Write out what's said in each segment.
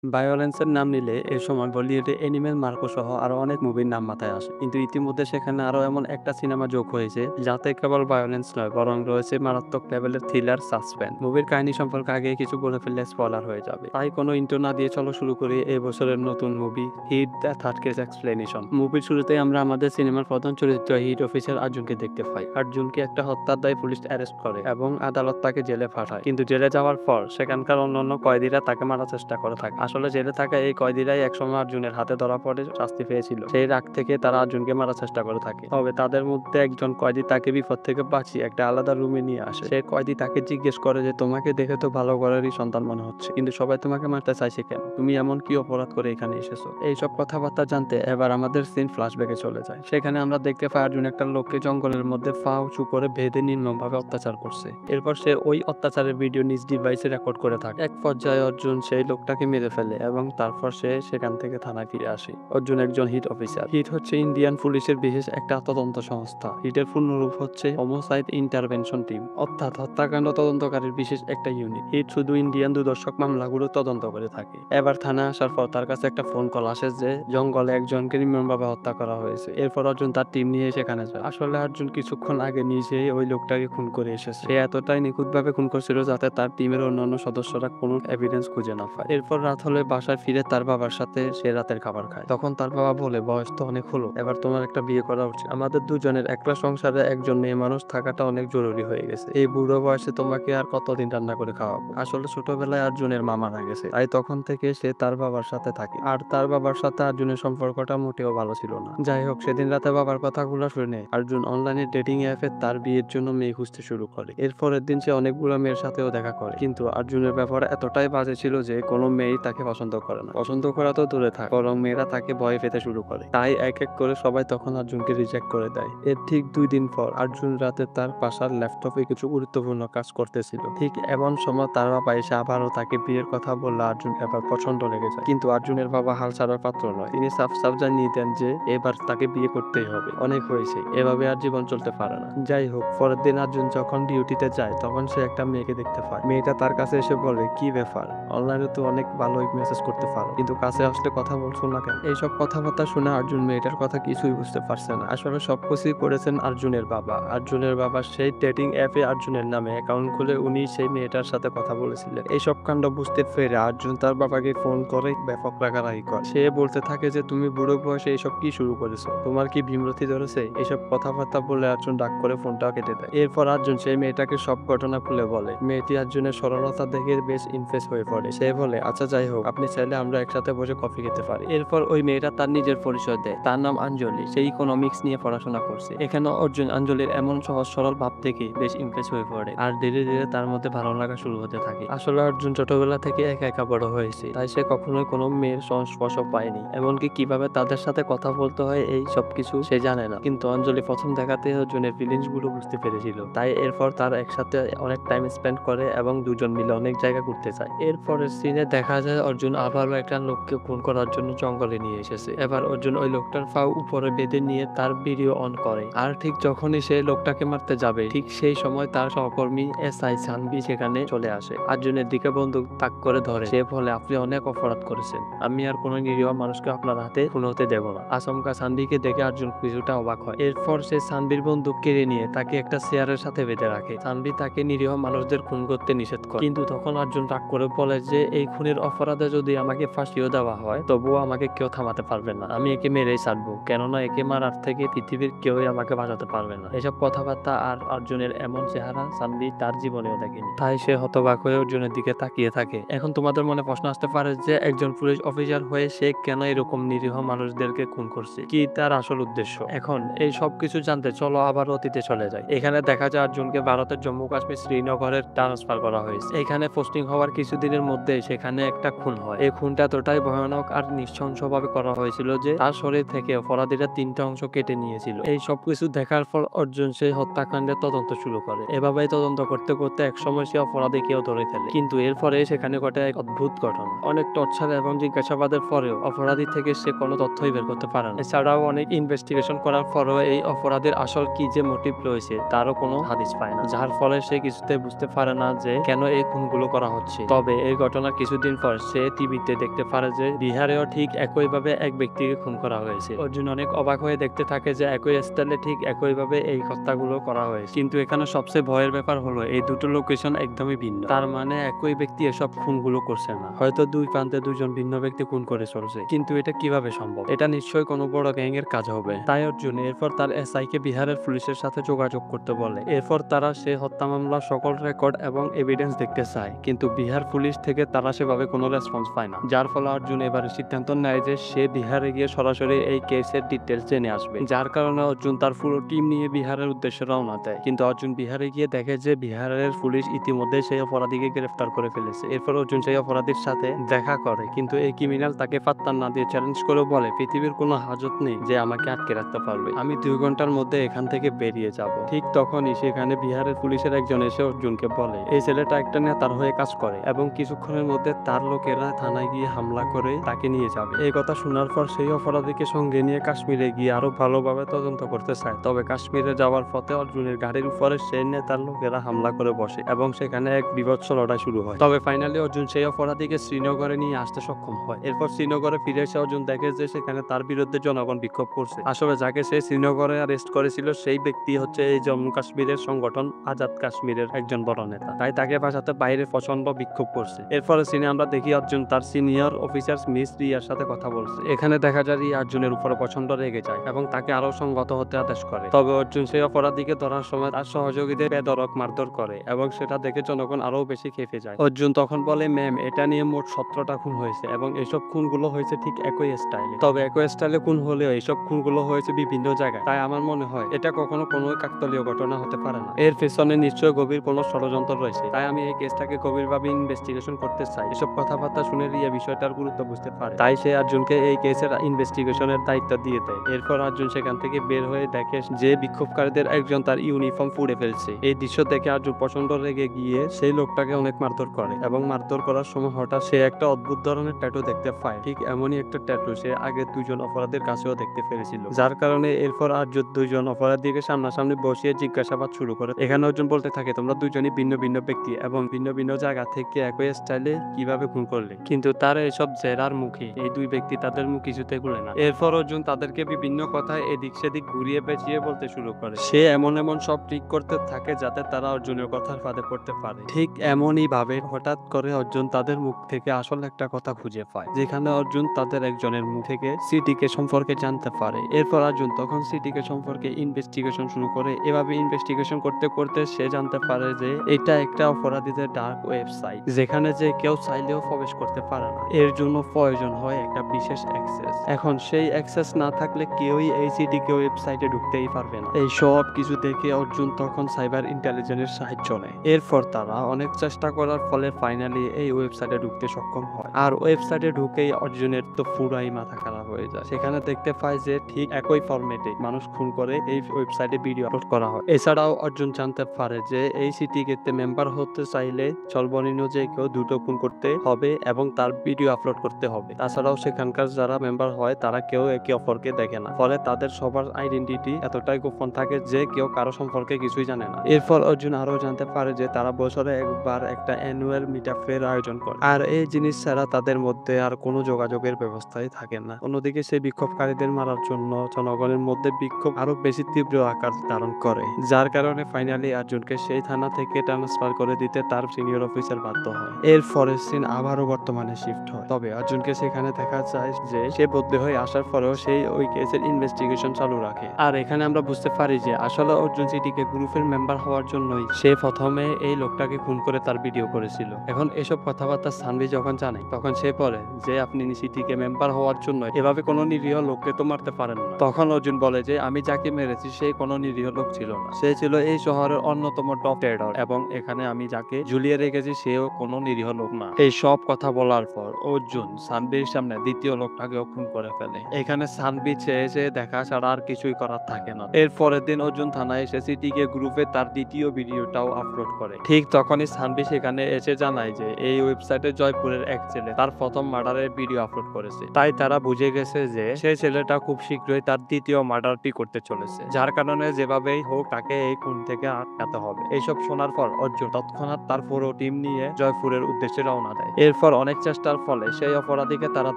ভায়োলেন্সের নাম নিলে এ সময় বলিউডে অ্যানিমেল মার্কো সহ আরো অনেক মুভির নাম মাথায় আসে, কিন্তু ইতিমধ্যে সেখানে আরো এমন একটা সিনেমা যোগ হয়েছে যাতে কেবল ভায়োলেন্স নয়, বরং রয়েছে মারাত্মক লেভেলের থ্রিলার সাসপেন্স। মুভির কাহিনী সম্পর্কে আগে কিছু বলে ফেললে স্পয়লার হয়ে যাবে, তাই কোনো ইন্ট্রো না দিয়ে চলো শুরু করি এই বছরের নতুন movie hit the third case explanation. মুভির শুরুতেই আমরা আমাদের সিনেমার প্রধান চরিত্র হিট অফিসার অর্জুনকে দেখতে পাই। অর্জুনকে একটা হত্যার দায়ে পুলিশ অ্যারেস্ট করে এবং আদালত তাকে জেলে পাঠায়, কিন্তু জেলে যাওয়ার পর সেখানকার অন্যান্য কয়েদিরা তাকে মারার চেষ্টা করে থাকে। আসলে জেলে থাকা এই কয়েদিরাই একসময় অর্জুনের হাতে ধরা পড়ে শাস্তি পেয়েছিল। সেই রাগ থেকে তারা অর্জুনকে মারার চেষ্টা করে থাকে। তবে তাদের মধ্যে একজন কয়েদি তাকে বিপদ থেকে বাঁচিয়ে একটা আলাদা রুমে নিয়ে আসে। সেই কয়েদি তাকে জিজ্ঞেস করে যে তোমাকে দেখে তো ভালো ঘরেরই সন্তান মনে হচ্ছে, কিন্তু সবাই তোমাকে মারতে চাইছে কেন? তুমি এমন কি অপরাধ করে এখানে এসেছো? এইসব কথাবার্তা জানতে এবার আমাদের সিন ফ্ল্যাশব্যাকে চলে যায়। সেখানে আমরা দেখতে পাই অর্জুন একটা লোককে জঙ্গলের মধ্যে পা উঁচু করে বেঁধে নির্মমভাবে অত্যাচার করছে। এরপর সে ওই অত্যাচারের ভিডিও নিজ ডিভাইসে রেকর্ড করে থাকে। এক পর্যায়ে অর্জুন সেই লোকটাকে মেরে ফেলে এবং তারপর সে সেখান থেকে থানায় ফিরে আসে। অর্জুন একজন হিট অফিসার। হিট হচ্ছে ইন্ডিয়ান পুলিশের বিশেষ একটা তদন্ত সংস্থা। হিটের পূর্ণরূপ হচ্ছে হোমোসাইড ইন্টারভেনশন টিম, অর্থাৎ হত্যাকাণ্ড তদন্তকারীর বিশেষ একটা ইউনিট। হিট শুধু ইন্ডিয়ান দুদর্শক মামলাগুলো তদন্ত করে থাকে। এবার থানায় আসার পর তার কাছে একটা ফোন কল আসে যে জঙ্গলে একজনকে নির্মমভাবে হত্যা করা হয়েছে। এরপর অর্জুন তার টিম নিয়ে সেখানে যায়। আসলে অর্জুন কিছুক্ষণ আগে নিজেই ওই লোকটাকে খুন করে এসেছে। সে এতটাই নিখুঁতভাবে খুন করছিল যাতে তার টিমের অন্যান্য সদস্যরা কোনো এভিডেন্স খুঁজে না পায়। এরপর রাত হলে বাসায় ফিরে তার বাবার সাথে সে রাতের খাবার খায়। তখন তার বাবা বলে, বয়স তো অনেক হলো, এবার তোমার একটা বিয়ে করা উচিত। আমাদের দুজনের একলা সংসারে একজন মেয়ে মানুষ থাকাটা অনেক জরুরি হয়ে গেছে। এই বুড়ো বয়সে তোমাকে আর কতদিন রান্না করে খাওয়াবো? আসলে ছোটবেলায় অর্জুনের মামা মারা গেছে, তাই তখন থেকে সে তার বাবার সাথে থাকে। আর তার বাবার সাথে অর্জুনের সম্পর্কটা মোটেও ভালো ছিল না। যাই হোক, সেদিন রাতে বাবার কথাগুলো শুনে অর্জুন অনলাইনে ডেটিং অ্যাপে তার বিয়ের জন্য মেয়ে খুঁজতে শুরু করে। এরপরের দিন সে অনেকগুলো মেয়ের সাথেও দেখা করে, কিন্তু অর্জুনের ব্যাপার এতটাই বাজে ছিল যে কোনো মেয়েই তাকে পছন্দ করে না। পছন্দ করা তো দূরে থাক, বরং মেয়েরা তাকে ভয় পেতে শুরু করে। তাই এক এক করে সবাই তখন অর্জুনকে রিজেক্ট করে দেয়। এর ঠিক 2 দিন পর অর্জুন রাতে তার বাসার ল্যাপটপে কিছু গুরুত্বপূর্ণ কাজ করতেছিল। ঠিক এমন সময় তার বাবা এসে আবারও তাকে বিয়ের কথা বললে অর্জুন এবার প্রচন্ড লেগে যায়। কিন্তু অর্জুনের বাবা হাল ছাড়ার পাত্র নয়। তিনি সাফ সাফ জানিয়ে দেন যে এবার তাকে বিয়ে করতেই হবে, অনেক হয়েছে, এভাবে আর জীবন চলতে পারে না। যাই হোক, পরের দিন অর্জুন যখন ডিউটিতে যায় তখন সে একটা মেয়েকে দেখতে পায়। মেয়েটা তার কাছে এসে বলে, কি ব্যাপার, অনলাইনে তো অনেক ভালোই মেসেজ করতে পারো, কিন্তু কাছে আসলে কথা বলছো না কেন? এইসব কথাবার্তা শুনে অর্জুন মেয়েটার কথা কিছুই বুঝতে পারছে না। আসলে সবকিছুই করেছেন অর্জুনের বাবা। অর্জুনের বাবা সেই ডেটিং অ্যাপে অর্জুনের নামে অ্যাকাউন্ট খুলে উনি সেই মেয়েটার সাথে কথা বলেছিলেন। এইসব কাণ্ড বুঝতে পেরে অর্জুন তার বাবাকে ফোন করে ব্যাপক রাগারাগি করে। সে বলতে থাকে যে তুমি বুড়ো বয়সে এইসব কি শুরু করেছো, তোমার কি বিমরতি ধরেছে? এইসব কথাবার্তা বলে অর্জুন ডাক করে ফোনটা কেটে দেয়। এরপর অর্জুন সেই মেয়েটাকে সব ঘটনা খুলে বলে। মেয়েটি অর্জুনের সরলতা দেখে বেশ ইমপ্রেস হয়ে পড়ে। সে বলে, আচ্ছা যাই হোক, আপনি চাইলে আমরা একসাথে বসে কফি খেতে পারি। এরপর ওই মেয়েটা তার নিজের পরিচয় দেয়। তার নাম আঞ্জলি, সে ইকোনমিক্স নিয়ে পড়াশোনা করছে। এখানে অর্জুন আঞ্জলির এমন সহজ সরল ভাব দেখে বেশ ইমপ্রেস হয়ে পড়ে, আর ধীরে ধীরে তার মধ্যে ভালো লাগা শুরু হতে থাকে। আসলে অর্জুন ছোটবেলা থেকে একা একা বড় হয়েছে, তাই সে কখনোই কোনো মেয়ের সংস্পর্শ পায়নি, এমনকি কিভাবে তাদের সাথে কথা বলতে হয় এই সব কিছু সে জানে না। কিন্তু অঞ্জলি প্রথম দেখাতে অর্জুনের ফিলিংস গুলো বুঝতে পেরেছিল, তাই এরপর তার একসাথে অনেক টাইম স্পেন্ড করে এবং দুজন মিলে অনেক জায়গা ঘুরতে যায়। এরপরের সিনে দেখা যায় অর্জুন আবারও একটা লোককে খুন করার জন্য জঙ্গলে নিয়ে এসেছে। এবার অর্জুন ওই লোকটার পা উপরে বেঁধে নিয়ে তার ভিডিও অন করে, আর ঠিক যখনই সে লোকটাকে মারতে যাবে ঠিক সেই সময় তার সহকর্মী এসআই সানভি সেখানে চলে আসে। অর্জুনের দিকে বন্দুক তাক করে ধরে। সে বলে, আপনি অনেক অপরাধ করেছেন, আমি আর কোনো নিরীহ মানুষকে আপনার হাতে খুন হতে দেব না। আচমকা সানভিকে দেখে অর্জুন কিছুটা অবাক হয়। এরপর সে সানভির বন্দুক কেড়ে নিয়ে তাকে একটা চেয়ারের সাথে বেঁধে রাখে। সানভি তাকে নিরীহ মানুষদের খুন করতে নিষেধ করে, কিন্তু তখন অর্জুন রাগ করে বলে যে এই খুনের অপরাধে যদি আমাকে ফাঁসিও দেওয়া হয় তবুও আমাকে কেউ থামাতে পারবে না, আমি একে মেরেই ছাড়বো, কেননা একে মারার থেকে পৃথিবীর কেউই আমাকে বাঁচাতে পারবে না। এসব কথাবার্তা আর অর্জুনের এমন চেহারা সানভি তার জীবনেও দেখেনি, তাই সে হতবাক হয়ে অর্জুনের দিকে তাকিয়ে থাকে। এখন তোমাদের মনে প্রশ্ন আসতে পারে যে একজন পুলিশ অফিসার হয়ে সে কেন এরকম নিরীহ মানুষদেরকে খুন করছে, কি তার আসল উদ্দেশ্য? এখন এই সব কিছু জানতে চলো আবার অতীতে চলে যায়। এখানে দেখা যায় অর্জুনকে ভারতের জম্মু কাশ্মীর শ্রীনগরের ট্রান্সফার করা হয়েছে। এখানে পোস্টিং হওয়ার কিছুদিনের মধ্যে সেখানে একটা খুন হয়। এই খুনটা এতটাই ভয়ানক আর নৃশংসভাবে করা হয়েছিল যে তার শরীর থেকে অপরাধীরা 3টা অংশ কেটে নিয়েছিল। এই সবকিছু দেখার পর অর্জুন সেই হত্যাকাণ্ডের তদন্ত শুরু করে। এভাবেই তদন্ত করতে করতে একসময় সে অপরাধীকেও ধরে ফেলে, কিন্তু এরপরে সেখানে ঘটে এক অদ্ভুত ঘটনা। অনেক টর্চার এবং জিজ্ঞাসাবাদের পরেও অপরাধী থেকে সে কোনো তথ্যই বের করতে পারে না। এছাড়াও অনেক ইনভেস্টিগেশন করার পরেও এই অপরাধের আসল কি যে মোটিভ রয়েছে তারও কোনো হাদিস পায় না, যার ফলে সে কিছুতে বুঝতে পারে না যে কেন এই খুনগুলো করা হচ্ছে। তবে এই ঘটনার কিছুদিন পর সে টিভিতে দেখতে পারে যে বিহারেও ঠিক একইভাবে এক ব্যক্তিকে খুন করা হয়েছে। অর্জুন অনেক অবাক হয়ে দেখতে থাকে যে একই স্টাইলে ঠিক একইভাবে এই হত্যাগুলো করা হয়েছে। কিন্তু এখানে সবচেয়ে ভয়ের ব্যাপার হলো এই দুটো লোকেশন একদমই ভিন্ন। তার মানে একই ব্যক্তি এসব খুনগুলো করছে না, হয়তো দুই প্রান্তে দুজন ভিন্ন ব্যক্তি খুন করে চলছে। কিন্তু এটা কিভাবে সম্ভব? এটা নিশ্চয়ই কোনো বড় গ্যাং এর কাজ হবে। তাই অর্জুন এরপর তার এসআই কে বিহারের পুলিশের সাথে যোগাযোগ করতে বলে। এরপর তারা সে হত্যা মামলার সকল রেকর্ড এবং এভিডেন্স দেখতে চায়, কিন্তু বিহার পুলিশ থেকে তারা সেভাবে কোনো রেসপন্স পায় না। যার ফলে অর্জুন এবারে সিদ্ধান্ত নেয় যে সে বিহারে গিয়ে সরাসরি এই কেসের ডিটেলস জেনে আসবে। যার কারণে অর্জুন তার পুরো টিম নিয়ে বিহারের উদ্দেশ্যে রওনা দেয়। কিন্তু অর্জুন বিহারে গিয়ে দেখে যে বিহারের পুলিশ ইতিমধ্যে সেই অপরাধীকে গ্রেফতার করে ফেলেছে। এরপর অর্জুন সেই অপরাধীর সাথে দেখা করে, কিন্তু এই ক্রিমিনাল তাকে পাত্তা না দিয়ে চ্যালেঞ্জ করে বলে, পৃথিবীর কোনো হাজত নেই যে আমাকে আটকে রাখতে পারবে, আমি 2 ঘন্টার মধ্যে এখান থেকে বেরিয়ে যাব। ঠিক তখনই সেখানে বিহারের পুলিশের একজন এসে অর্জুনকে বলে এই ছেলেটা একটা নেতার হয়ে কাজ করে এবং কিছুক্ষণের মধ্যে তার লোকেরা থানায় গিয়ে হামলা করে তাকে নিয়ে যাবে। এই কথা শোনার পর সেই অপরাধীকে সঙ্গে নিয়ে কাশ্মীরে গিয়ে আরো ভালোভাবে তদন্ত করতে চায়। তবে কাশ্মীরে যাওয়ার পথে অর্জুনের গাড়ির উপরে সেই নেতার লোকেরা হামলা করে বসে এবং সেখানে এক বিভৎস লড়াই শুরু হয়। তবে ফাইনালি অর্জুন সেই অপরাধীকে শ্রীনগরে নিয়ে আসতে সক্ষম হয়। এরপর শ্রীনগরে ফিরে এসে অর্জুন দেখে যে সেখানে তার বিরুদ্ধে জনগণ বিক্ষোভ করছে। আসলে যাকে সে শ্রীনগরে অ্যারেস্ট করেছিল সেই ব্যক্তি হচ্ছে এই জম্মু কাশ্মীরের সংগঠন আজাদ কাশ্মীরের একজন বড় নেতা। তাই তাকে বাঁচাতে বাইরে প্রচন্ড বিক্ষোভ করছে। এরপরে সিনে আমরা দেখি অর্জুন তার সিনিয়র অফিসার মিস রিয়ার সাথে কথা বলছে। এখানে দেখা যায় রিয়া অর্জুনের উপরে প্রচন্ড রেগে যায় এবং তাকে আরো সংগত হতে আদেশ করে। তবে অর্জুন সেই অপরাধীকে ধরার সময় তার সহযোগীদের বেধড়ক মারধর করে এবং সেটা দেখে জনগণ আরো বেশি খেপে যায়। অর্জুন তখন বলে, ম্যাম, এটা নিয়ে মোট 17টা খুন হয়েছে এবং এসব খুনগুলো হয়েছে ঠিক একই স্টাইলে। তবে একই স্টাইলে খুন হলেও এইসব খুনগুলো হয়েছে বিভিন্ন জায়গায়। তাই আমার মনে হয় এটা কখনো কোনো কাকতালীয় ঘটনা হতে পারে না। এর পেছনে নিশ্চয়ই গভীর কোনো ষড়যন্ত্র রয়েছে। তাই আমি এই কেসটাকে গভীরভাবে ইনভেস্টিগেশন করতে চাই। এসব কথাবার্তা শুনে রিয়া বিষয়টার গুরুত্ব বুঝতে পারে। তাই সে অর্জুনকে এই কেসের ইনভেস্টিগেশনের দায়িত্ব দিয়ে দেয়। এরপর অর্জুন সেখান থেকে বের হয়ে দেখে যে বিক্ষোভকারীদের একজন তার ইউনিফর্ম পুড়ে ফেলছে। এই দৃশ্য দেখে অর্জুন প্রচন্ড রেগে গিয়ে সেই লোকটাকে অনেক মারধর করে এবং মারধর করার সময় হঠাৎ সে একটা অদ্ভুত ধরনের ট্যাটু দেখতে পায়। ঠিক এমনই একটা ট্যাটু সে আগে দুজন অপরাধীর কাছেও দেখতে পেরেছিল। যার কারণে এরপর অর্জুন দুজন অপরাধীকে সামনাসামনি বসিয়ে জিজ্ঞাসাবাদ শুরু করে। এখানে অর্জুন বলতে থাকে, তোমরা দুজনই ভিন্ন ভিন্ন ব্যক্তি এবং ভিন্ন ভিন্ন জায়গা থেকে একই স্টাইলে কিভাবে খুন করলে? কিন্তু তারা এসব জেরার মুখে এই দুই ব্যক্তি তাদের মুখ কিছুতে খুলে না। এরপর অর্জুন তাদেরকে বিভিন্ন কথায় এদিক সেদিক ঘুরিয়ে পেঁচিয়ে বলতে শুরু করে। সে এমন এমন সব ট্রিক করতে থাকে যাতে তারা অর্জুনের কথার ফাঁদে পড়তে পারে। ঠিক এমনই ভাবে হঠাৎ করে অর্জুন তাদের মুখ থেকে আসল একটা কথা খুঁজে পায়, যেখানে অর্জুন তাদের একজনের মুখ থেকে সিটিকে সম্পর্কে জানতে পারে। এরপর অর্জুন তখন সিটিকে সম্পর্কে ইনভেস্টিগেশন শুরু করে। এভাবে ইনভেস্টিগেশন করতে করতে সে জানতে পারে যে এটা একটা অপরাধীদের ডার্ক ওয়েবসাইট, যেখানে যে কেউ চাইলেও প্রবেশ করতে পারে না। এর জন্য প্রয়োজন হয় একটা বিশেষ অ্যাক্সেস। এখন সেই অ্যাক্সেস না থাকলে কেউই এই সিটিকে ওয়েবসাইটে ঢুকতেই পারবে না। এই সব কিছু দেখে অর্জুন তখন সাইবার ইন্টেলিজেন্সের সাহায্য নেয়। এরপর তারা অনেক চেষ্টা করার ফলে ফাইনালি এই ওয়েবসাইটে ঢুকতে সক্ষম হয়। আর ওয়েবসাইটে ঢুকেই অর্জুনের তো পুরাই মাথা খারাপ হয়ে যায়। সেখানে দেখতে পায় যে ঠিক একই ফরম্যাটে মানুষ খুন করে এই ওয়েবসাইটে ভিডিও আপলোড করা হয়। এছাড়াও অর্জুন জানতে পারে যে এই সিটিকে মেম্বার হতে চাইলে সর্বনিম্ন যে কেউ 2টো খুন করতে হবে এবং তার ভিডিও আপলোড করতে হবে। তাছাড়াও সেখানকার যারা মেম্বার হয় তারা কেউ একে অপরকে দেখে না, ফলে তাদের সবার আইডেন্টিটি এতটাই গোপন থাকে যে কেউ কারো সম্পর্কে কিছুই জানে না। এরপর অর্জুন আরো জানতে পারে যে তারা বছরে একবার একটা অ্যানুয়াল মিটআপের আয়োজন করে, আর এই জিনিস ছাড়া তাদের মধ্যে আর কোনো যোগাযোগের ব্যবস্থাই থাকে না। অন্যদিকে সেই বিক্ষোভকারীদের মারার জন্য জনগণের মধ্যে বিক্ষোভ আরো বেশি তীব্র আকার ধারণ করে, যার কারণে ফাইনালি অর্জুনকে সেই থানা থেকে ট্রান্সফার করে দিতে তার সিনিয়র অফিসার বাধ্য হয়। এর পরের সিন আবারও বর্তমানে শিফট হয়। তবে অর্জুনকে সেখানে দেখা যায় যে সে বদলি হয়ে আসার পরেও সেই ওই কেসের ইনভেস্টিগেশন চালু রাখে। আর এখানে আমরা বুঝতে পারি যে আসলে অর্জুন সিটিকে গ্রুপের মেম্বার হওয়ার জন্যই সে প্রথমে এই লোকটাকে খুন করে তার ভিডিও করেছিল। এখন এসব কথাবার্তা সানভি যখন জানে তখন সে বলে যে আপনি সিটিকে মেম্বার হওয়ার জন্য এভাবে কোনো নিরীহ লোককে তো মারতে পারেন না। তখন অর্জুন বলে যে আমি যাকে মেরেছি সে কোনো নিরীহ লোক ছিল না, সে ছিল এই শহরের অন্যতম টপ ট্রেডার এবং এখানে আমি যাকে ঝুলিয়ে রেখেছি সেও কোনো নিরীহ লোক না। এই সব কথা বলার পর অর্জুন সানভির সামনে দ্বিতীয় লোকটাকেও খুন করে ফেলে। এখানে সানভি চেয়ে দেখা ছাড়া আর কিছুই করার থাকে না। এর পরের দিন অর্জুন থানায় এসে সিটিকে গ্রুপে তার দ্বিতীয় ভিডিওটাও আপলোড করে। ঠিক তখনই সানভি সেখানে এসে জানায় যে এই ওয়েবসাইটে জয়পুরের এক ছেলে তার প্রথম মার্ডারের ভিডিও আপলোড করেছে। তাই তারা বুঝে গেছে যে সেই ছেলেটা খুব শীঘ্রই তার দ্বিতীয় মার্ডারটি করতে চলেছে, যার কারণে যেভাবেই হোক তাকে এই খুন থেকে আটকাতে হবে। এইসব শোনার পর অর্জুন তৎক্ষণাৎ তার পুরো টিম নিয়ে জয়পুরের উদ্দেশ্যে রওনা দেয়। এরপর এরপর অনেক চেষ্টার ফলে সেই অপরাধীকে তারা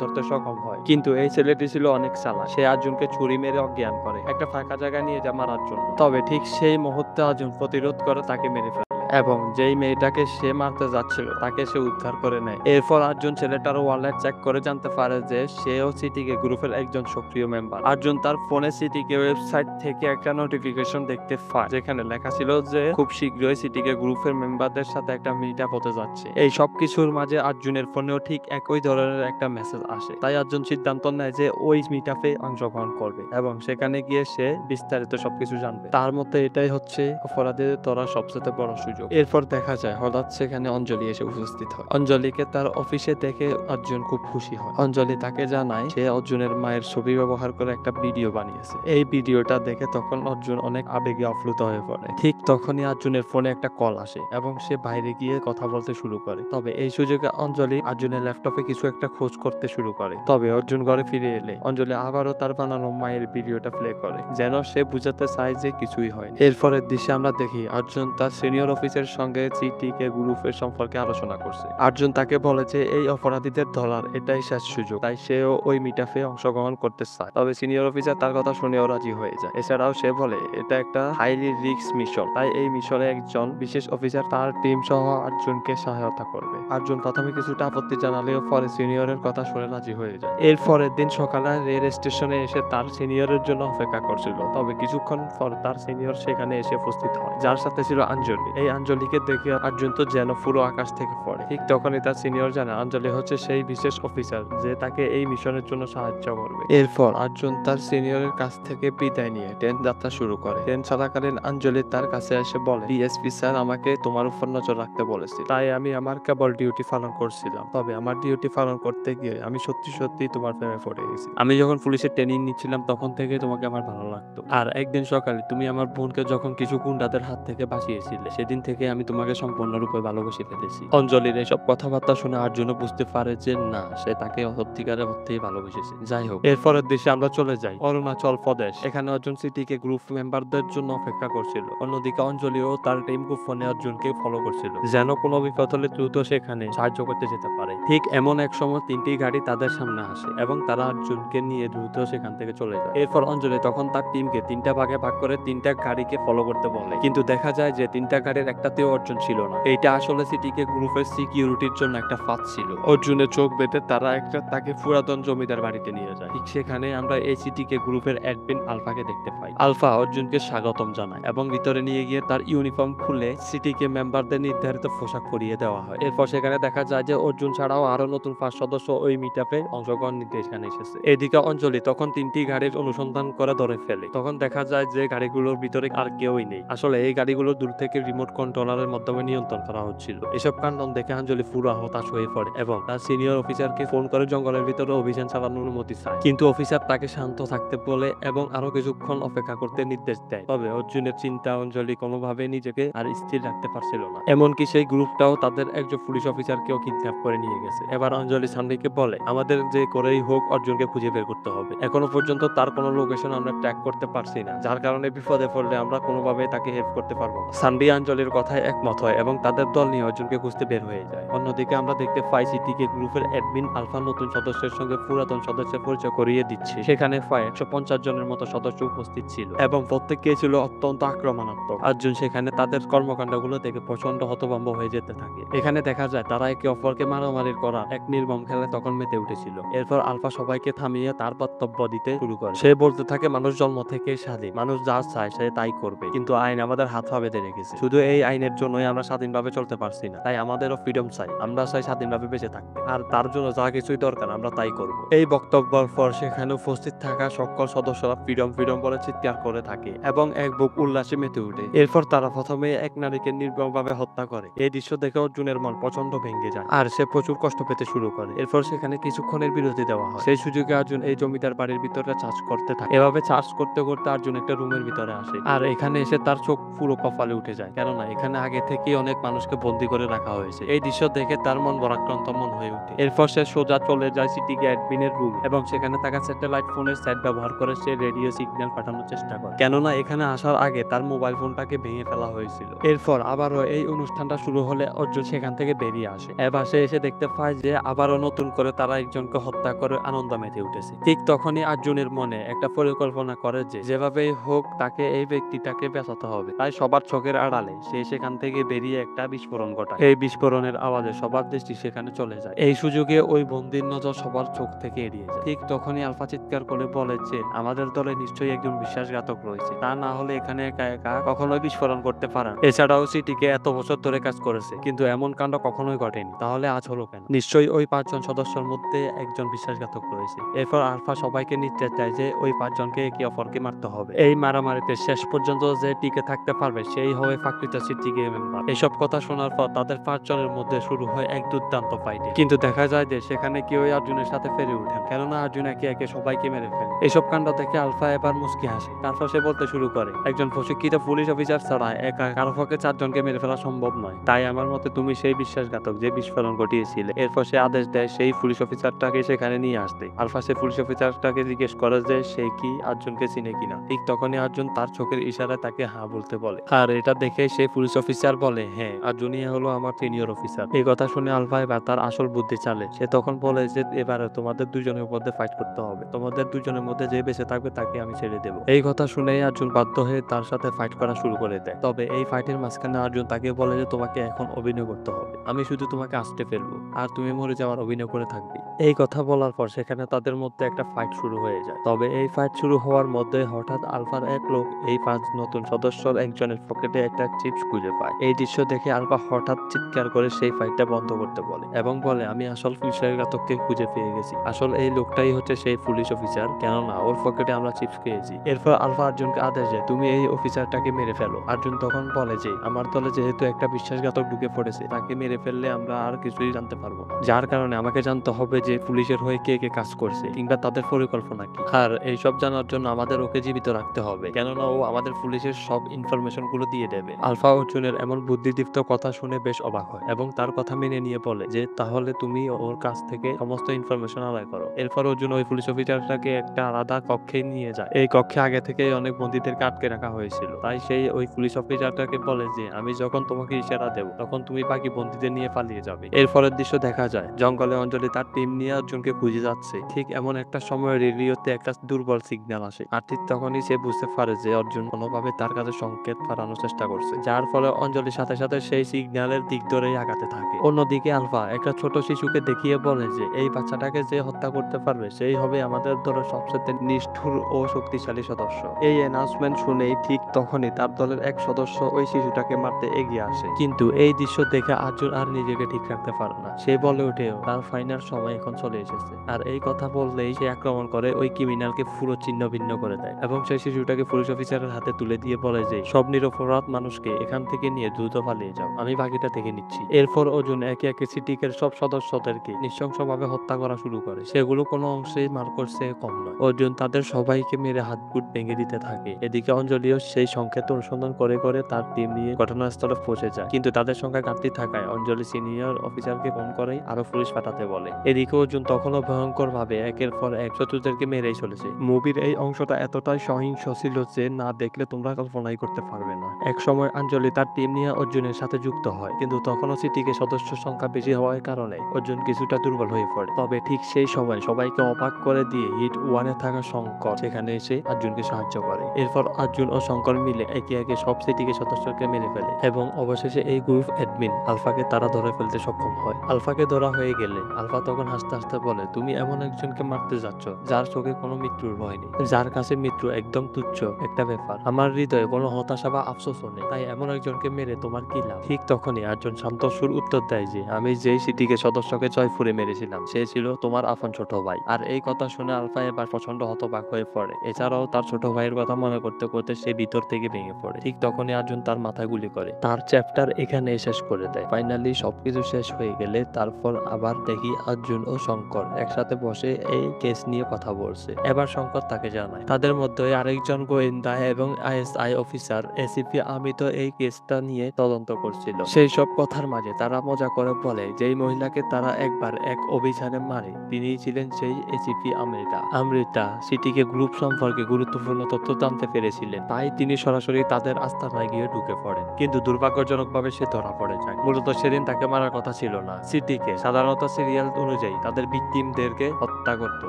ধরতে সক্ষম হয়, কিন্তু এই ছেলেটি ছিল অনেক চালাক। সে আর্জুনকে ছুরি মেরে অজ্ঞান করে একটা ফাঁকা জায়গায় নিয়ে যা মারার জন্য। তবে ঠিক সেই মুহূর্তে অর্জুন প্রতিরোধ করে তাকে মেরে ফেলে এবং যেই মেয়েটাকে সে মারতে যাচ্ছিল তাকে সে উদ্ধার করে নেয়। এরপর অর্জুন ছেলেটার ওয়ালেট চেক করে জানতে পারে যে সেও সিটিকে গ্রুপের একজন সক্রিয় মেম্বার। অর্জুন তার ফোনে সিটিকে ওয়েবসাইট থেকে একটা নোটিফিকেশন দেখতে পায় যেখানে লেখা ছিল যে খুব শীঘ্রই সিটিকে গ্রুপের মেম্বারদের সাথে একটা মিট আপ হতে যাচ্ছে। এই সব কিছুর মাঝে অর্জুনের ফোনেও ঠিক একই ধরনের একটা মেসেজ আসে। তাই অর্জুন সিদ্ধান্ত নেয় যে ওই মিট আপে অংশগ্রহণ করবে এবং সেখানে গিয়ে সে বিস্তারিত সবকিছু জানবে। তার মধ্যে এটাই হচ্ছে অপরাধীদের ধরার সবচেয়ে বড় সুযোগ। এরপর দেখা যায় হঠাৎ সেখানে অঞ্জলি এসে উপস্থিত হয়। অঞ্জলিকে তার অফিসে দেখে অর্জুন খুব খুশি হয়। অঞ্জলি তাকে জানায় সে অর্জুনের মায়ের ছবি ব্যবহার করে একটা ভিডিও বানিয়েছে। এই ভিডিওটা দেখে তখন অর্জুন অনেক আবেগে আপ্লুত হয়ে পড়ে। ঠিক তখনই অর্জুনের ফোনে একটা কল আসে এবং সে বাইরে গিয়ে কথা বলতে শুরু করে। তবে এই সুযোগে অঞ্জলি অর্জুনের ল্যাপটপে কিছু একটা খোঁজ করতে শুরু করে। তবে অর্জুন ঘরে ফিরে এলে অঞ্জলি আবারও তার বানানো মায়ের ভিডিওটা প্লে করে যেন সে বুঝাতে চায় যে কিছুই হয়নি। এরপরের দৃশ্যে আমরা দেখি অর্জুন তার সিনিয়র অফিসের সঙ্গে সিটিকে গ্রুপের সম্পর্কে আলোচনা করছে। অর্জুন তাকে বলে যে এই অপরাধীদের ধরার এটাই শেষ সুযোগ, তাই সেও ওই মিটআপে অংশগ্রহণ করতে চায়। তবে সিনিয়র অফিসার তার কথা শুনেও রাজি হয়ে যায়। এছাড়াও সে বলে এটা একটা হাইলি রিস্ক মিশন, তাই এই মিশনে একজন বিশেষ অফিসার তার টিম সহ অর্জুনকে সহায়তা করবে। অর্জুন প্রথমে কিছুটা আপত্তি জানালেও পরে সিনিয়রের কথা শুনে রাজি হয়ে যায়। এর পরের দিন সকালে রেল স্টেশনে এসে তার সিনিয়রের জন্য অপেক্ষা করছিল। তবে কিছুক্ষণ পর তার সিনিয়র সেখানে এসে উপস্থিত হয়, যার সাথে ছিল অঞ্জলি। এই অঞ্জলিকে দেখে অর্জুন তো যেন পুরো আকাশ থেকে পড়ে। ঠিক তখনই তার সিনিয়র জানে অঞ্জলি হচ্ছে সেই বিশেষ অফিসার যে তাকে এই মিশনের জন্য সাহায্য করবে। এরপর অর্জুন তার সিনিয়রের কাছ থেকে বিদায় নিয়ে ট্রেন যাত্রা শুরু করে। ট্রেন চলাকালীন অঞ্জলি তার কাছে এসে বলে ডিএসপি স্যার আমাকে তোমার উপর নজর রাখতে বলেছে, তাই আমি আমার কেবল ডিউটি পালন করছিলাম। তবে আমার ডিউটি পালন করতে গিয়ে আমি সত্যি সত্যি তোমার প্রেমে পড়ে গেছি। আমি যখন পুলিশের ট্রেনিং নিচ্ছিলাম তখন থেকে তোমাকে আমার ভালো লাগতো। আর একদিন সকালে তুমি আমার বোনকে যখন কিছু গুন্ডাদের হাত থেকে বাঁচিয়েছিলে সেদিন থেকে আমি তোমাকে সম্পূর্ণরূপে ভালোবেসে ফেলেছি। অঞ্জলির এসব কথাবার্তা শুনে অর্জুনও বুঝতে পারে যে না, সে তাকে সত্যিকারের অর্থেই ভালোবেসেছে। যাই হোক, এরপরের দেশে আমরা চলে যাই অরুণাচল প্রদেশ। এখানে অর্জুন সিটিকে গ্রুপ মেম্বারদের জন্য অপেক্ষা করছিল। অন্যদিকে অঞ্জলিও তার টিম ফোনে অর্জুনকে ফলো করছিল যেন কোনো বিপদ হলে দ্রুত সেখানে সাহায্য করতে যেতে পারে। ঠিক এমন এক সময় তিনটি গাড়ি তাদের সামনে আসে এবং তারা অর্জুনকে নিয়ে দ্রুত সেখান থেকে চলে যায়। এরপর অঞ্জলি তখন তার টিমকে তিনটা ভাগে ভাগ করে তিনটা গাড়িকে ফলো করতে বলে, কিন্তু দেখা যায় যে তিনটা গাড়ির একটাতেও অর্জুন ছিল না। এইটা আসলে সিটিকে গ্রুপের সিকিউরিটির জন্য একটা ফাঁদ ছিল। অর্জুনের চোখ বেঁধে তারা তাকে পুরাতন জমিদার বাড়িতে নিয়ে যায়। ঠিক সেখানে আমরা এই সিটিকে গ্রুপের অ্যাডমিন আলফাকে দেখতে পাই। আলফা অর্জুনকে স্বাগতম জানায় এবং ভিতরে নিয়ে গিয়ে তার ইউনিফর্ম খুলে সিটিকে মেম্বারদের নির্ধারিত পোশাক পরিয়ে দেওয়া হয়। এরপর সেখানে দেখা যায় যে অর্জুন ছাড়াও আরো নতুন 5 সদস্য ওই মিটআপে অংশগ্রহণ নিতে এখানে এসেছে। এদিকে অঞ্জলি তখন তিনটি গাড়ির অনুসন্ধান করে ধরে ফেলে। তখন দেখা যায় যে গাড়িগুলোর ভিতরে আর কেউই নেই। আসলে এই গাড়িগুলো দূর থেকে রিমোট কন্ট্রোলারের মাধ্যমে নিয়ন্ত্রণ করা হচ্ছিল। এসব কাণ্ড দেখে অঞ্জলি পুরো হতাশ হয়ে পড়ে এবং তার সিনিয়র অফিসারকে ফোন করে জঙ্গলের ভিতরে অভিযান চালানোর অনুমতি চায়, কিন্তু অফিসার তাকে শান্ত থাকতে বলে এবং আরো কিছুক্ষণ অপেক্ষা করতে নির্দেশ দেয়। তবে অর্জুনের চিন্তা অঞ্জলি কোনোভাবে নিজেকে আর স্থির রাখতে পারছিল না। এমনকি সেই গ্রুপটাও তাদের একজন পুলিশ অফিসারকেও কিডন্যাপ করে নিয়ে গেছে। এবার অঞ্জলি সান্ডিকে বলে আমাদের যে করেই হোক অর্জুনকে খুঁজে বের করতে হবে। এখনো পর্যন্ত তার কোনো লোকেশন আমরা ট্র্যাক করতে পারছি না, যার কারণে বিপদে পড়লে আমরা কোনোভাবে তাকে হেল্প করতে পারবো না। সান্ডি অঞ্জলির কথায় একমত হয় এবং তাদের দল নিয়ে অর্জুনকে খুঁজতে বের হয়ে যায়। অন্যদিকে আমরা দেখতে পাই সিটিকে গ্রুপের অ্যাডমিন আলফা নতুন সদস্যের সঙ্গে পুরাতন সদস্যের পরিচয় করিয়ে দিচ্ছে। সেখানে প্রায় 150 জনের মতো সদস্য উপস্থিত ছিল এবং প্রত্যেককেই ছিল অত্যন্ত আক্রমণাত্মক। অর্জুন সেখানে তাদের কর্মকাণ্ডগুলো দেখে প্রচন্ড হতভম্ব হয়ে যেতে থাকে। এখানে দেখা যায় তারা একে অপরকে মারামারির করা এক নির্মম খেলায় তখন মেতে উঠেছিল। এরপর আলফা সবাইকে থামিয়ে তার বক্তব্য দিতে শুরু করে। সে বলতে থাকে মানুষ জন্ম থেকে স্বাধীন, মানুষ যা চায় সে তাই করবে, কিন্তু আইন আমাদের হাত পা বেঁধে রেখেছে। শুধু এই আইনের জন্যই আমরা স্বাধীনভাবে চলতে পারছি না, তাই আমাদেরও ফ্রিডম চাই। আমরা চাই স্বাধীনভাবে বেঁচে থাকতে, আর তার জন্য যা কিছুই দরকার আমরা তাই করব। এই বক্তব্যের পর সেখানে উপস্থিত থাকা সকল সদস্যরা ফ্রিডম ফ্রিডম বলে চিৎকার করে থাকে এবং এক বুক উল্লাসে মেতে উঠে। এরপর তারা প্রথমে এক নারীকে নির্মমভাবে হত্যা করে। এই দৃশ্য দেখে অর্জুনের মন প্রচন্ড ভেঙে যায় আর সে প্রচুর কষ্ট পেতে শুরু করে। এরপর সেখানে কিছুক্ষণের বিরতি দেওয়া হয়। সেই সুযোগে অর্জুন এই জমিদার বাড়ির ভিতরে চার্জ করতে থাকে। এভাবে চার্জ করতে করতে অর্জুন একটা রুমের ভিতরে আসে আর এখানে এসে তার চোখ পুরো কপালে উঠে যায়, কেননা এখানে আগে থেকেই অনেক মানুষকে বন্দী করে রাখা হয়েছে। এই দৃশ্য দেখে তার মন ভারাক্রান্ত মন হয়ে ওঠে। এরপর সে সোজা চলে যায় সিটিকে অ্যাডমিনের রুম এবং সেখানে থাকা স্যাটেলাইট ফোনের সেট ব্যবহার করে সে রেডিও সিগন্যাল পাঠানোর চেষ্টা করে, কেননা এখানে আসার আগে তার মোবাইল ফোনটাকে ভেঙে ফেলা হয়েছিল। এরপর আবারও এই অনুষ্ঠানটা শুরু হলে অর্জুন সেখান থেকে বেরিয়ে আসে। এবার সে এসে দেখতে পায় যে আবারও নতুন করে তারা একজনকে হত্যা করে আনন্দ মেতে উঠেছে। ঠিক তখনই অর্জুনের মনে একটা পরিকল্পনা করে যে যেভাবেই হোক তাকে এই ব্যক্তিটাকে বাঁচাতে হবে। তাই সবার চোখের আড়ালে সে সেখান থেকে বেরিয়ে একটা বিস্ফোরণ ঘটায়। এই বিস্ফোরণের আওয়াজে সবার দৃষ্টি সেখানে চলে যায়। এই সুযোগে ওই বন্দির নজর সবার চোখ থেকে এড়িয়ে যায়। ঠিক তখনই আলফা চিৎকার করে বলে যে আমাদের দলে নিশ্চয়ই একজন বিশ্বাসঘাতক রয়েছে, তা না হলে এখানে একা একা কখনোই বিস্ফোরণ করতে পারে না। এছাড়াও সিটিকে এত বছর ধরে কাজ করেছে, কিন্তু এমন কাণ্ড কখনোই ঘটেনি, তাহলে আজ হলো কেন? নিশ্চয়ই ওই 5 জন সদস্যের মধ্যে একজন বিশ্বাসঘাতক রয়েছে। এরপর আলফা সবাইকে নির্দেশ দেয় যে ওই 5 জনকে একে অপরকে মারতে হবে। এই মারামারিতে শেষ পর্যন্ত যে টিকে থাকতে পারবে সেই হবে ফাঁকৃত সিটিকে মেম্বার। এসব কথা শোনার পর তাদের 5 জনের মধ্যে শুরু হয় এক দুর্দান্ত ফাইট, কিন্তু দেখা যায় যে সেখানে কেউই অর্জুনের সাথে ফেরে ওঠেন, কেননা অর্জুন একে একে সবাইকে মেরে ফেলে। এসব কাণ্ড দেখে আলফা এবার মুচকি হাসে। তারপর সে বলতে শুরু করে, একজন প্রশিক্ষিত পুলিশ অফিসার ছাড়া একা কারো পক্ষে 4 জনকে মেরে ফেলা সম্ভব নয়। তাই আমার মতে তুমি সেই বিশ্বাসঘাতক যে বিস্ফোরণ ঘটিয়েছিলে। এরপর সে আদেশ দেয় সেই পুলিশ অফিসারটাকে সেখানে নিয়ে আসতে। আলফা সে পুলিশ অফিসারটাকে জিজ্ঞেস করে যে সে কি অর্জুনকে চিনে কিনা। ঠিক তখনই অর্জুন তার চোখের ইশারায় তাকে হ্যাঁ বলতে বলে। আর এটা দেখে সেই পুলিশ অফিসার বলে, হ্যাঁ, অর্জুনই হলো আমার সিনিয়র অফিসার। এই কথা শুনে আলফা এবার তার আসল বুদ্ধি চালে। সে তখন বলে যে এবারে তোমাদের দুজনের মধ্যে ফাইট করতে হবে। তোমাদের দুজনের মধ্যে যে বেঁচে থাকবে তাকে আমি ছেড়ে দেবো। এই কথা শুনে অর্জুন বাধ্য হয়ে তার সাথে ফাইট করা শুরু করে দেয়। তবে এই ফাইটের মাঝখানে অর্জুন তাকে বলে যে তোমাকে এখন অভিনয় করতে হবে, আমি শুধু তোমাকে আসতে ফেলবো আর তুমি মরে যাওয়ার অভিনয় করে থাকবে। এই কথা বলার পর সেখানে তাদের মধ্যে একটা ফাইট শুরু হয়ে যায়। তবে এই ফাইট শুরু হওয়ার মধ্যে হঠাৎ আলফার এক লোক এই 5 নতুন সদস্যর একজনের পকেটে একটা চিপস খুঁজে পায়। এই দৃশ্য দেখে আলফা হঠাৎ চিৎকার করে সেই ফাইটটা বন্ধ করতে বলে এবং বলে আমি আসল বিশ্বাসঘাতককে খুঁজে পেয়ে গেছি। আসল এই লোকটাই হচ্ছে সেই পুলিশ অফিসার, কেননা ওর পকেটে আমরা চিপস খেয়েছি। এরপর আলফা অর্জুনকে আদেশ দেয় তুমি এই অফিসারটাকে মেরে ফেলো। অর্জুন তখন বলে যে আমার দলে যেহেতু একটা বিশ্বাসঘাতক ঢুকে পড়েছে, তাকে মেরে ফেললে আমরা আর কিছুই জানতে পারবো না, যার কারণে আমাকে জানতে হবে যে পুলিশের হয়ে কে কে কাজ করছে কিংবা তাদের পরিকল্পনা কি। আর এইসব জানার জন্য আমাদের ওকে জীবিত রাখতে হবে, কেননা ও আমাদের পুলিশের সব ইনফরমেশন গুলো দিয়ে দেবে। আলফা অর্জুনের এমন বুদ্ধিদীপ্ত কথা শুনে বেশ অবাক হয় এবং তার কথা মেনে নিয়ে বলে যে তাহলে তুমি ওর কাছ থেকে সমস্ত ইনফরমেশন আদায় করো। এরপর অর্জুন ওই পুলিশ অফিসারটাকে একটা আলাদা কক্ষে নিয়ে যায়। এই কক্ষে আগে থেকে অনেক বন্দীদেরকে আটকে রাখা হয়েছিল, তাই সেই ওই পুলিশ অফিসারটাকে বলে যে আমি যখন তোমাকে ইশারা দেব তখন তুমি বাকি বন্দীদের নিয়ে পালিয়ে যাবে। এরপরের দৃশ্য দেখা যায় জঙ্গলে অঞ্জলি তার টিম নিয়ে অর্জুনকে খুঁজে যাচ্ছে। ঠিক এমন একটা সময় রেডিওতে একটা দুর্বল সিগন্যাল আসে আর ঠিক তখনই সে বুঝতে পারে যে অর্জুন কোনোভাবে তার কাছে সংকেত পাঠানোর চেষ্টা করছে, যার ফলে অঞ্জলির সাথে সাথে সেই সিগন্যালের দিক ধরেই আগাতে থাকে। অন্যদিকে আলফা একটা ছোট শিশুকে দেখিয়ে বলে যে এই বাচ্চাটাকে যে হত্যা করতে পারবে সেই হবে আমাদের দলের সবচেয়ে নিষ্ঠুর ও শক্তিশালী সদস্য। এই অ্যানাউন্সমেন্ট শুনেই ঠিক তখনই তার দলের এক সদস্য ওই শিশুটাকে মারতে এগিয়ে আসে, কিন্তু এই দৃশ্য দেখে অর্জুন আর নিজেকে ঠিক রাখতে পারে না। সে বলে ওঠে তার ফাইনাল সময় এখন চলে এসেছে। আর এই কথা বললেই সে আক্রমণ করে ওই ক্রিমিনালকে পুরো ছিন্ন ভিন্ন করে দেয় এবং সেই শিশুটাকে পুলিশ অফিসারের হাতে তুলে দিয়ে বলে যে সব নিরপরাধ মানুষকে এখান থেকে নিয়ে দ্রুত পালিয়ে যাও, আমি বাকিটা দেখে নিচ্ছি। এরপর অর্জুন একে একে সিটিকের সব সদস্যদেরকে নৃশংসভাবে হত্যা করা শুরু করে। সেগুলো কোনো অংশেই মার্কোর চেয়ে কম নয়। অর্জুন তাদের সবাইকে মেরে হাতগুট ভেঙে দিতে থাকে। এদিকে অঞ্জলিও সেই সংকেত অনুসন্ধান করে করে তার টিম নিয়ে ঘটনাস্থলে পৌঁছে যায়, কিন্তু তাদের সংখ্যা ঘাটতি থাকায় অঞ্জলি সিনিয়র অফিসারকে ফোন করে আরো পুলিশ পাঠাতে বলে। এদিকে অর্জুন তখনও ভয়ঙ্কর ভাবে একের পর এক শত্রুদেরকে মেরেই চলেছে। মুভির এই অংশটা এতটাই সহিংস ছিল যে না দেখলে তোমরা কল্পনাই করতে পারবে না। এক সময় অঞ্জলি তার টিম নিয়ে অর্জুনের সাথে যুক্ত হয়, কিন্তু তখনও সিটিকে সদস্য সংখ্যা বেশি হওয়ার কারণে অর্জুন কিছুটা দুর্বল হয়ে পড়ে। তবে ঠিক সেই সময় সবাইকে অবাক করে দিয়ে হিট 1-এ থাকা শঙ্কর সেখানে এসে অর্জুনকে সাহায্য করে। এরপর অর্জুন ও শঙ্কর মিলে একে একে সব সিটিকে সদস্যকে মেরে ফেলে এবং অবশেষে এই গ্রুপ অ্যাডমিন আলফাকে তারা ধরে ফেলতে সক্ষম হয়। আলফাকে ধরা হয়ে গেলে আলফা তখন হাসতে হাসতে বলে তুমি এমন একজনকে মারতে যাচ্ছ যার চোখে কোনো মৃত্যুর ভয় নেই, যার কাছে মৃত্যু একদম তুচ্ছ একটা ব্যাপার। আমার হৃদয়ে কোনো হতাশা বা আফসোসও নেই, তাই এমন একজনকে মেরে তোমার কি লাভ? ঠিক তখনই একজন শান্ত সুর উত্তর দেয় যে আমি যেই সিটিকে সদস্যকে জয়পুরে মেরেছিলাম সে ছিল তোমার আপন ছোট ভাই। আর এই কথা শুনে আলফা এবার প্রচন্ড হতবাক হয়ে পড়ে। এছাড়াও তার ছোট ভাইয়ের কথা মনে করতে করতে সে ভিতর থেকে ভেঙে পড়ে। ঠিক তখনই অর্জুন তার মাথায় গুলি করে তার চ্যাপ্টার এখানে শেষ করে দেয়। ফাইনালি সবকিছু শেষ হয়ে গেলে তারপর আবার দেখি অর্জুন ও শঙ্কর একসাথে বসে এই কেস নিয়ে কথা বলছে। এবার শঙ্কর তাকে জানায় তাদের মধ্যে আরেকজন গোয়েন্দা এবং আইএসআই অফিসার এসিপি অমিত এই কেসটা নিয়ে তদন্ত করছিল। সেই সব কথার মাঝে তারা মজা করে বলে যেই মহিলাকে তারা একবার এক অভিযানে মারে তিনিই ছিলেন সেই এসিপি আমৃতা। আমৃতা সিটিকে গ্রুপ সম্পর্কে গুরুত্বপূর্ণ তথ্য জানতে পেরেছিলেন, তাই তিনি সরাসরি তাদের আস্তানায় গিয়ে ঢুকে পড়েন। কিন্তু দুর্ভাগ্যজনকভাবে সে ধরা পড়ে যায়। মূলত সেদিন তাকে মারার কথা ছিল না। সিটিকে সাধারণত সিরিয়াল অনুযায়ী তাদের ভিকটিমদেরকে হত্যা করত,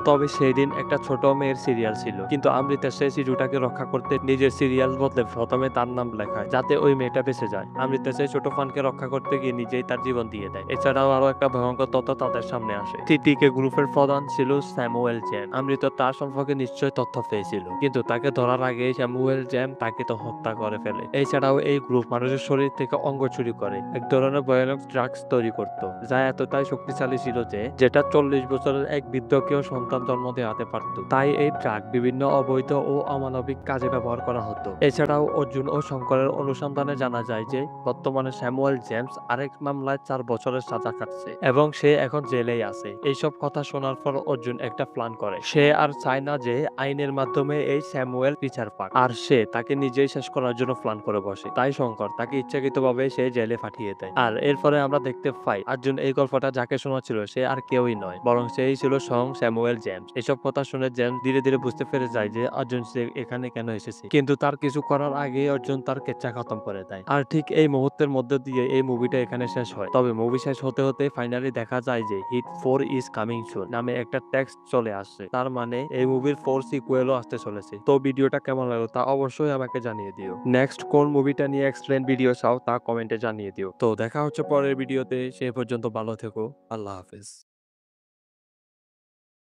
তবে সেই দিন একটা ছোট মেয়ের সিরিয়াল ছিল। কিন্তু আমৃতা সেই শিশুটাকে রক্ষা করতে নিজের সিরিয়াল বদলে প্রথমে তার নাম লেখায় যাতে ওই মেয়েটা বেঁচে যায়। আমৃতা সেই ছোট ফানকে রক্ষা করতে গিয়ে নিজেই তার জীবন দিয়ে দেয়। এছাড়াও আরো একটা ভয়ঙ্কর তথ্য তাদের সামনে আসে। সিটিকে গ্রুপের প্রধান ছিল স্যামুয়েল জ্যাম। আমৃতা তার সম্পর্কে নিশ্চয় তথ্য পেয়েছিল, কিন্তু তাকে ধরার আগেই স্যামুয়েল জ্যাম তাকে তো হত্যা করে ফেলে। এছাড়াও এই গ্রুপ মানুষের শরীর থেকে অঙ্গ চুরি করে এক ধরনের ভয়ানক ড্রাগস তৈরি করত, যা এতটাই শক্তিশালী ছিল যে যেটা 40 বছরের এক বৃদ্ধকেও সন্তান জন্ম দেওয়াতে পারত। তাই এই ড্রাগ বিভিন্ন অবৈধ ও অমানবিক কাজে ব্যবহার করা হতো। এছাড়াও অর্জুন ও শঙ্করের অনুসন্ধানে জানা যায় যে বর্তমানে স্যামুয়েল জেমস আরেক মামলায় 4 বছরের সাজা কাটছে এবং সে এখন জেলেই আছে। এইসব কথা শোনার পর অর্জুন একটা প্ল্যান করে। সে আর চায় না যে আইনের মাধ্যমে এই স্যামুয়েল বিচার পাক, আর সে তাকে নিজেই শেষ করার জন্য প্ল্যান করে বসে। তাই শঙ্কর তাকে ইচ্ছাকৃতভাবে সে জেলে পাঠিয়ে দেয়। আর এরপরে আমরা দেখতে পাই অর্জুন এই গল্পটা যাকে শোনাচ্ছিল সে আর কেউই নয়, বরং সেই ছিল স্বয়ং স্যামুয়েল জেমস। এসব কথা শুনে জেমস ধীরে ধীরে বুঝতে পেরে যায় যে অর্জুন সে এখানে কেন এসেছে, কিন্তু তার কিছু করার আগে অর্জুন তার কেচ্ছা খতম করে দেয়। আর ঠিক এই মুহূর্তের মধ্যে দিয়ে এই মুভিটা এখানে শেষ হয়। তবে মুভি শেষ হতে হতে ফাইনালি দেখা যায় যে হিট 4 ইজ কামিং সুন নামে একটা টেক্সট চলে আসছে। তার মানে এই মুভির 4 সিকুয়েলও আসতে চলেছে। তো ভিডিওটা কেমন লাগলো তা অবশ্যই আমাকে জানিয়ে দিও। নেক্সট কোন মুভিটা নিয়ে এক্সপ্লেন ভিডিও চাও তা কমেন্টে জানিয়ে দিও। তো দেখা হচ্ছে পরের ভিডিওতে, সে পর্যন্ত ভালো থেকো। আল্লাহ হাফেজ।